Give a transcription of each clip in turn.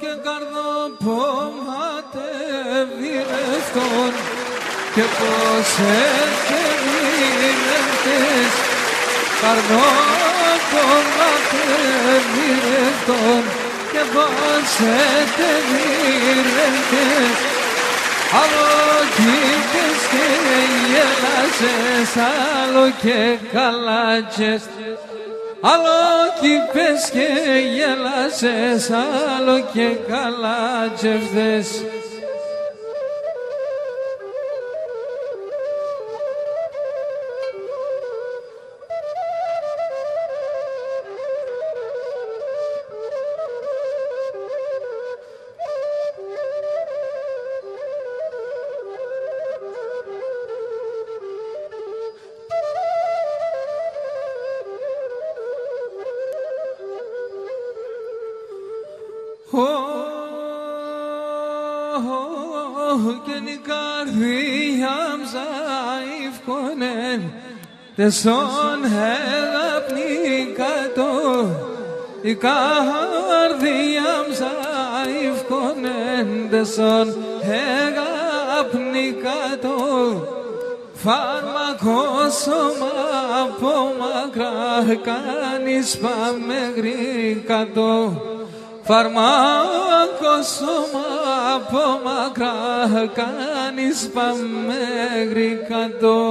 και καρδοπομάτευηρευτών και πως έντεμινευτές καρδοπομάτευηρευτών και πως έντεμινευτές άλλο κοίτες και γέλασες, άλλο και καλάτσες. Άλλο κοίτες και γέλασες, άλλο και καλάτσες. Και η καρδιά μζαΐφκονεν τεσόν εγαπνίκατο η καρδιά μζαΐφκονεν τεσόν εγαπνίκατο φάρμακο σώμα από μακρά κάνεις πάμε γρήκατο φαρμάκο σώμα από μακρά κάνεις πάμε γρήκατο.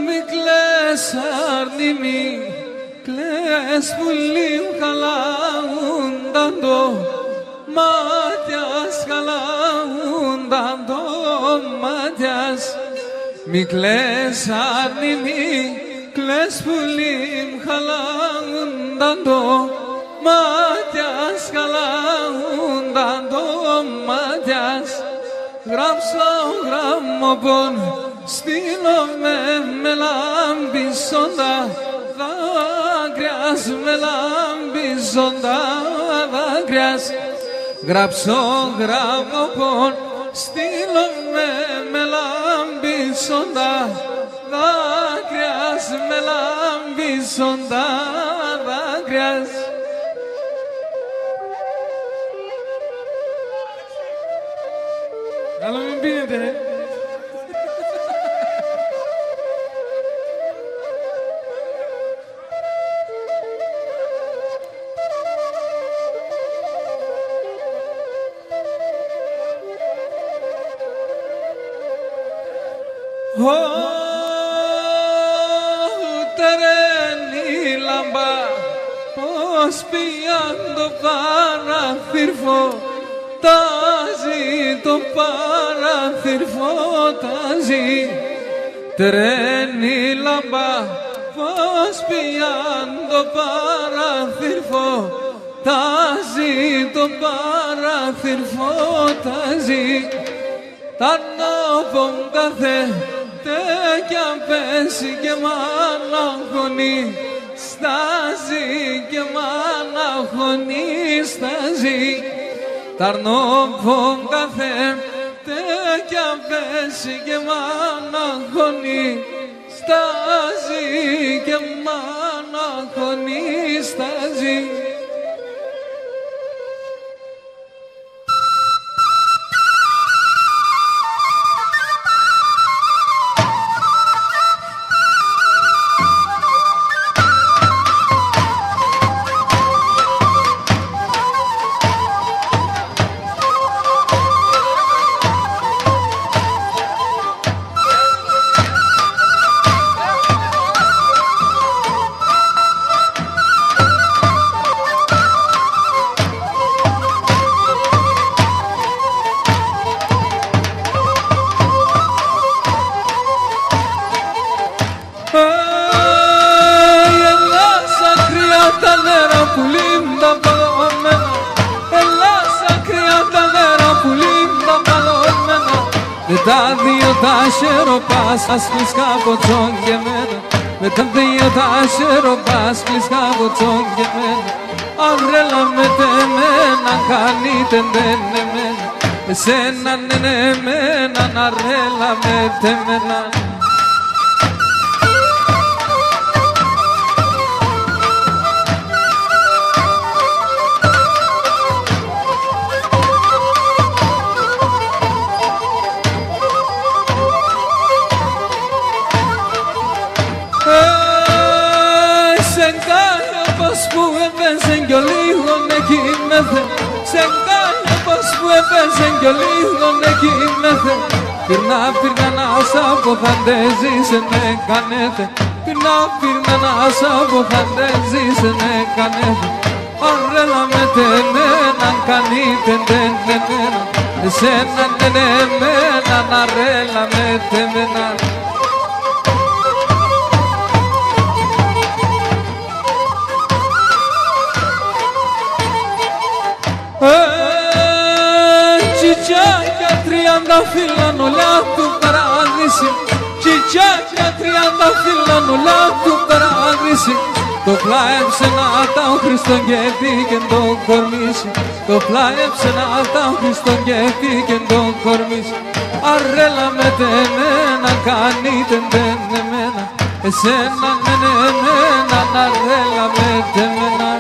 Μη κλαις άρνη μη κλαις πουλί χαλάουνταν το μάτιας χαλάουνταν το μάτιας μη κλαις άρνη μη κλαις πουλί χαλάουνταν το μάτιας χαλάουνταν το μάτιας γράψα ο γραμμοπών στείλω με λάμπισοντα δάκρυας με λάμπισοντα δάκρυας γράψω γραμμοπών στείλω με λάμπισοντα δάκρυας με λάμπισοντα δάκρυας. Καλό μην πίνετε. Τερένη λαμπά πως πιάν το παραθύρφο τάζει το παραθύρφο τάζει τερένη λαμπά πως πιάν το παραθύρφο τάζει το παραθύρφο τάζει ταρνόπον κάθε τέκια πέσει και μ' αναγχωνεί στάζει και μ' αναγχωνεί στάζει ταρνόπον κάθε τέκια πέσει και μ' αναγχωνεί στάζει και μ' αναγχωνεί στάζει. τα δύο τα σεροπάς κλείς καποτσόν και μένα. Με τα δύο τα σεροπάς κλείς καποτσόν και μένα. Αγρέλα με τεμένα, κάνετε δεν εμένα. εσένα ναι εμένα να ρέλα με τεμένα. Που έπαιζε κι ο λίγον εκεί μέθε, σε κάνω πως που έπαιζε κι ο λίγον εκεί μέθε. Πυρνά να σ' αποθαντέζεις ναι κανέθε, πυρνά να σ' αποθαντέζεις ναι κανέθε. Αρέλα με τεμένα κανείτε τεμένα, εσένα ναι εμένα να ρέλα με τεμένα. Τσιτσάκια 30 φύλλαν όλα του παράδεισι, τσιτσάκια 30 φύλλαν όλα του παράδεισι. Το πλάεψε να τα ο Χριστόν και πήγεν τον κορμίσει, το πλάεψε να τα ο Χριστόν και πήγεν τον κορμίσει. Αρέλα με τεμένα κάνετε τεμένα, εσένα με εμένα να ρέλα με τεμένα.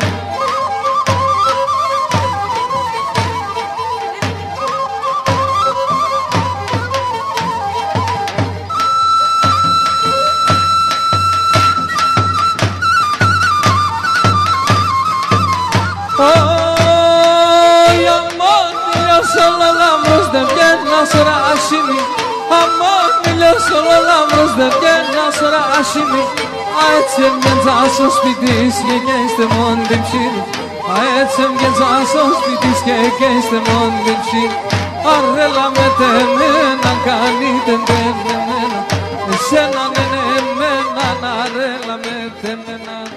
Όλο λάμπρος δεν βγαίνα σωράσιμη, αμάν μιλιός όλο λάμπρος δεν βγαίνα σωράσιμη. Α έτσι έμοιαζα στο σπίτι και είστε μόνοι την ψήνη, α έτσι έμοιαζα στο σπίτι και είστε μόνοι την ψήνη. Αρέλα με τεμένα κάνετε τεμένα, εσένα ναι εμένα να ρέλα με τεμένα.